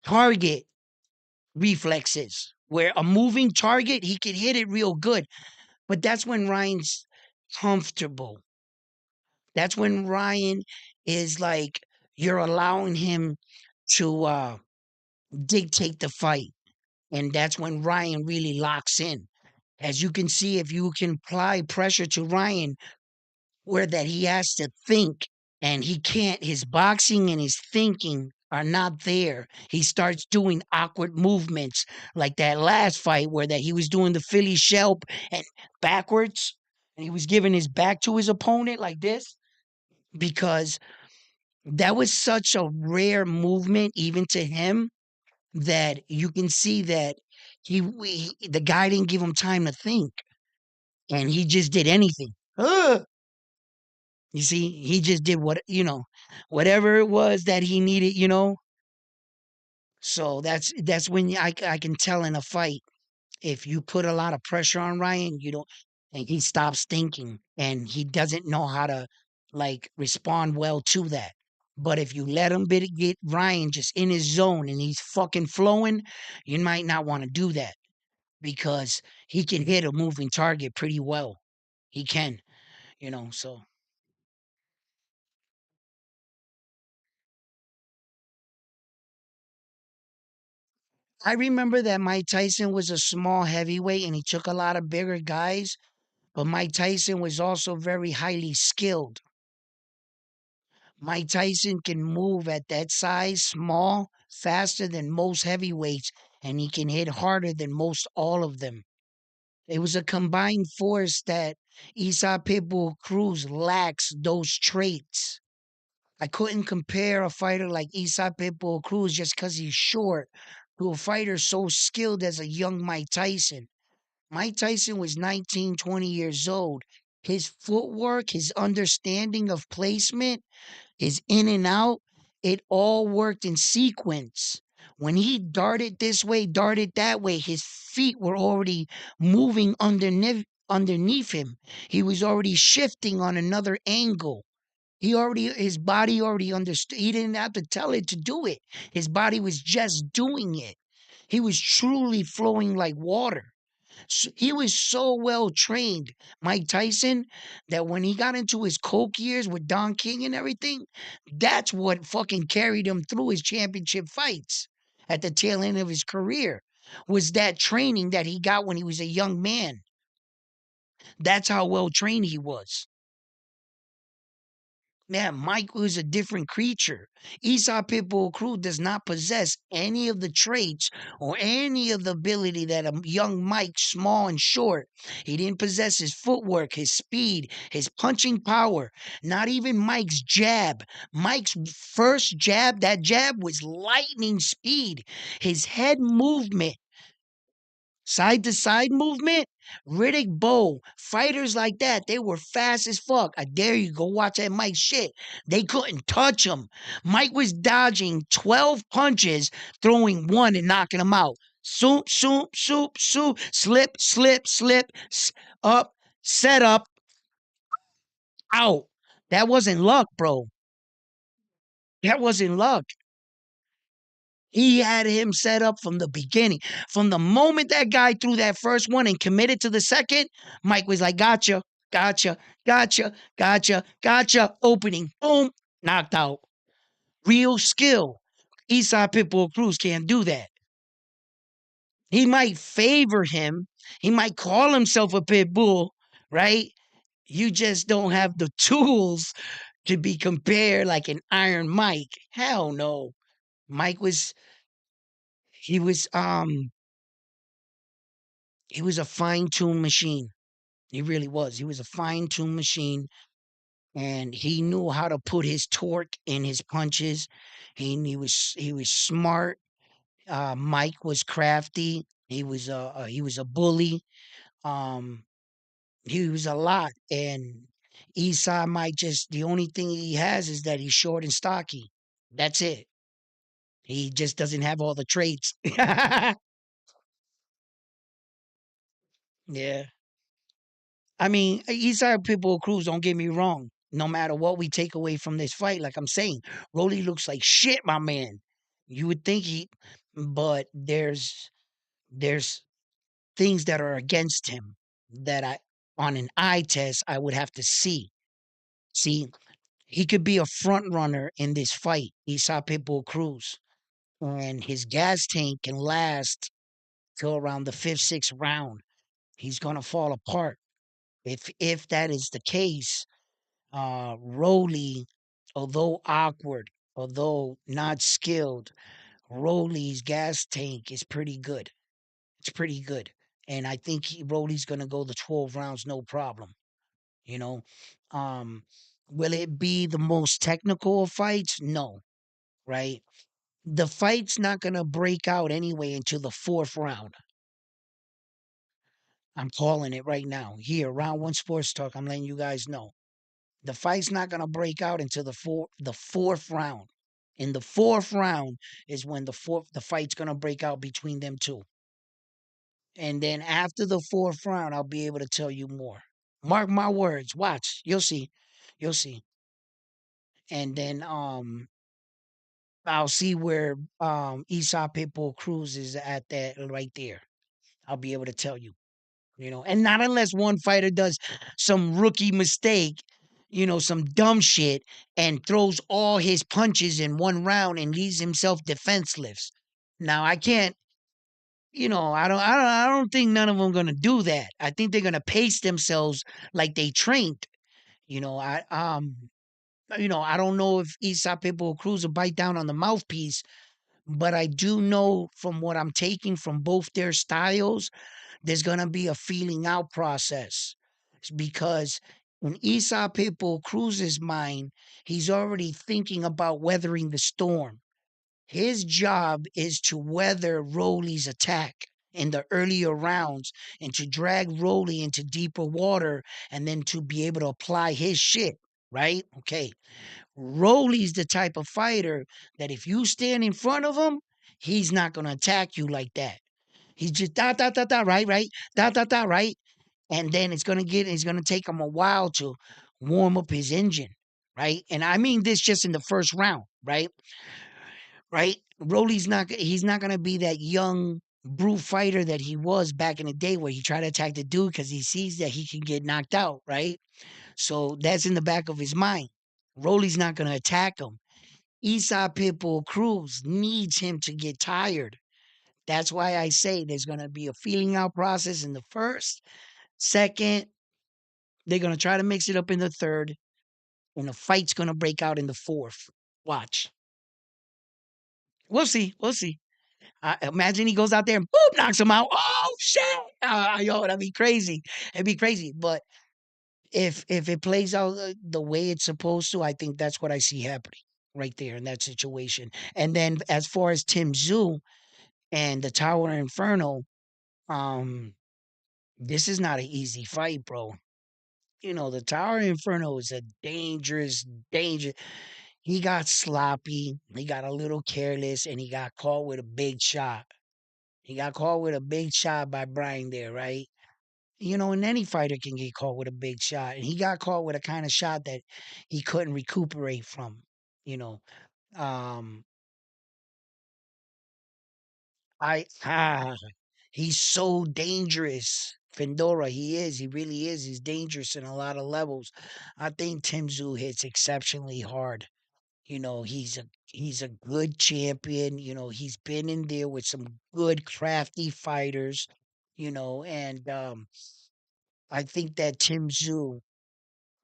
target reflexes where a moving target he can hit it real good. But that's when Ryan's comfortable. That's when Ryan is like you're allowing him to dictate the fight. And that's when Ryan really locks in. As you can see, if you can apply pressure to Ryan where that he has to think and he can't, his boxing and his thinking are not there. He starts doing awkward movements like that last fight where that he was doing the Philly shelp and backwards, and he was giving his back to his opponent like this, because that was such a rare movement even to him, that you can see that the guy didn't give him time to think, and he just did anything. You see, he just did whatever it was that he needed. So that's when I can tell in a fight, if you put a lot of pressure on Ryan, you don't, and he stops thinking and he doesn't know how to like respond well to that. But if you let him get Ryan just in his zone and he's fucking flowing, you might not want to do that, because he can hit a moving target pretty well. He can. So I remember that Mike Tyson was a small heavyweight and he took a lot of bigger guys, but Mike Tyson was also very highly skilled. Mike Tyson can move at that size, small, faster than most heavyweights, and he can hit harder than most all of them. It was a combined force that Isa Pitbull Cruz lacks those traits. I couldn't compare a fighter like Isa Pitbull Cruz just because he's short to a fighter so skilled as a young Mike Tyson. Mike Tyson was 19, 20 years old. His footwork, his understanding of placement, his in and out, it all worked in sequence. When he darted this way, darted that way, his feet were already moving underneath him. He was already shifting on another angle. His body already understood. He didn't have to tell it to do it. His body was just doing it. He was truly flowing like water. He was so well trained, Mike Tyson, that when he got into his coke years with Don King and everything, that's what fucking carried him through his championship fights at the tail end of his career. Was that training that he got when he was a young man? That's how well trained he was. Man, Mike was a different creature. Esau Pitbull Cruz does not possess any of the traits or any of the ability that a young Mike, small and short. He didn't possess his footwork, his speed, his punching power, not even Mike's jab. Mike's first jab, that jab was lightning speed. His head movement, side to side movement, Riddick Bowe, fighters like that, they were fast as fuck. I dare you go watch that Mike shit. They couldn't touch him. Mike was dodging 12 punches, throwing one and knocking him out. Soup, soup, soup, soup, slip, slip, slip, up, set up, out. That wasn't luck, bro. That wasn't luck. He had him set up from the beginning. From the moment that guy threw that first one and committed to the second, Mike was like, gotcha, gotcha, gotcha, gotcha, gotcha. Opening, boom, knocked out. Real skill. Eastside Pitbull Cruz can't do that. He might favor him. He might call himself a pit bull, right? You just don't have the tools to be compared like an Iron Mike. Hell no. Mike was he was he was a fine-tuned machine. He really was. He was a fine-tuned machine, and he knew how to put his torque in his punches. He was smart. Mike was crafty. He was a bully. Um, he was a lot, and Esau might just the only thing he has is that he's short and stocky. That's it. He just doesn't have all the traits. Yeah. I mean, Eastside Pitbull Cruz, don't get me wrong. No matter what we take away from this fight, like I'm saying, Rolly looks like shit, my man. You would think but there's things that are against him that on an eye test, I would have to see. See, he could be a front runner in this fight, Esau Pitbull Cruz, and his gas tank can last till around the fifth, sixth round. He's gonna fall apart. If that is the case, Rolly, although awkward, although not skilled, Rolly's gas tank is pretty good. It's pretty good. And I think Rolly's going to go the 12 rounds, no problem. You know, um, will it be the most technical of fights? No, right? The fight's not going to break out anyway until the fourth round. I'm calling it right now. Here, Round One Sports Talk, I'm letting you guys know. The fight's not gonna break out until the fourth round. In the fourth round is when the fight's gonna break out between them two. And then after the fourth round, I'll be able to tell you more. Mark my words. Watch. You'll see. You'll see. And then I'll see where Esau Pitbull Cruz is at that right there. I'll be able to tell you. And not unless one fighter does some rookie mistake, some dumb shit, and throws all his punches in one round and leaves himself defenseless. Now I can't, I don't think none of them gonna do that. I think they're gonna pace themselves like they trained. You know, I I don't know if Esau Pitbull Cruz will bite down on the mouthpiece, but I do know from what I'm taking from both their styles there's going to be a feeling out process because in Esau Pitbull Cruz's mind, he's already thinking about weathering the storm. His job is to weather Rolly's attack in the earlier rounds and to drag Rolly into deeper water and then to be able to apply his shit, right? Okay. Rolly's the type of fighter that if you stand in front of him, he's not going to attack you like that. He's just da da da da right, right, da da da right, and then it's gonna take him a while to warm up his engine, right? And I mean this just in the first round, right? Right? He's not gonna be that young brute fighter that he was back in the day where he tried to attack the dude because he sees that he can get knocked out, right? So that's in the back of his mind. Rolly's not gonna attack him. Eastside Pitbull Cruz needs him to get tired. That's why I say there's gonna be a feeling out process in the first. Second, they're gonna try to mix it up in the third, and the fight's gonna break out in the fourth. Watch. We'll see. We'll see. Imagine he goes out there and boom, knocks him out. Oh shit! Yo, that'd be crazy. It'd be crazy. But if it plays out the way it's supposed to, I think that's what I see happening right there in that situation. And then as far as Tim Zoo and the Tower Inferno, um, this is not an easy fight, bro. You know, the Tower Inferno is a danger. He got sloppy, he got a little careless, and he got caught with a big shot. He got caught with a big shot by Brian there, right? You know, and any fighter can get caught with a big shot. And he got caught with a kind of shot that he couldn't recuperate from, you know. Um, I he's so dangerous. Fendora, he is. He really is. He's dangerous in a lot of levels. I think Tim Tszyu hits exceptionally hard. You know, he's a good champion. You know, he's been in there with some good crafty fighters, you know, and I think that Tim Tszyu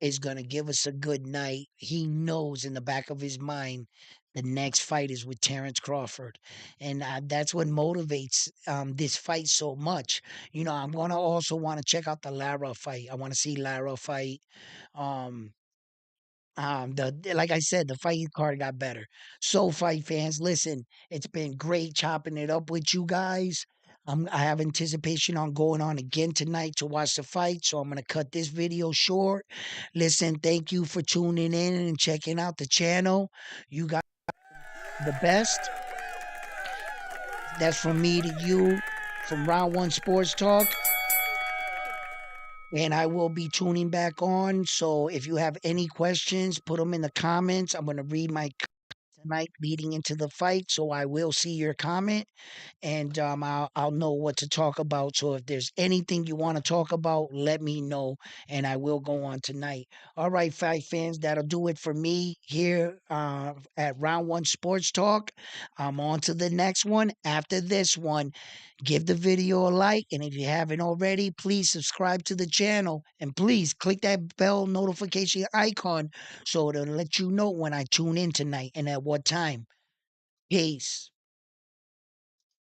is going to give us a good night. He knows in the back of his mind the next fight is with Terence Crawford. And that's what motivates this fight so much. You know, I'm going to also want to check out the Lara fight. I want to see Lara fight. Um, like I said, the fight card got better. So, fight fans, listen, it's been great chopping it up with you guys. I have anticipation on going on again tonight to watch the fight, so I'm gonna cut this video short. Listen, thank you for tuning in and checking out the channel. You got the best. That's from me to you, from Round One Sports Talk, and I will be tuning back on. So if you have any questions, put them in the comments. I'm gonna read my tonight leading into the fight, so I will see your comment and I'll know what to talk about. So if there's anything you want to talk about, let me know, and I will go on tonight. All right, fight fans, that'll do it for me here at Round One Sports Talk. I'm on to the next one. After this one, give the video a like, and if you haven't already, please subscribe to the channel, and please click that bell notification icon so it'll let you know when I tune in tonight and at what time. Peace.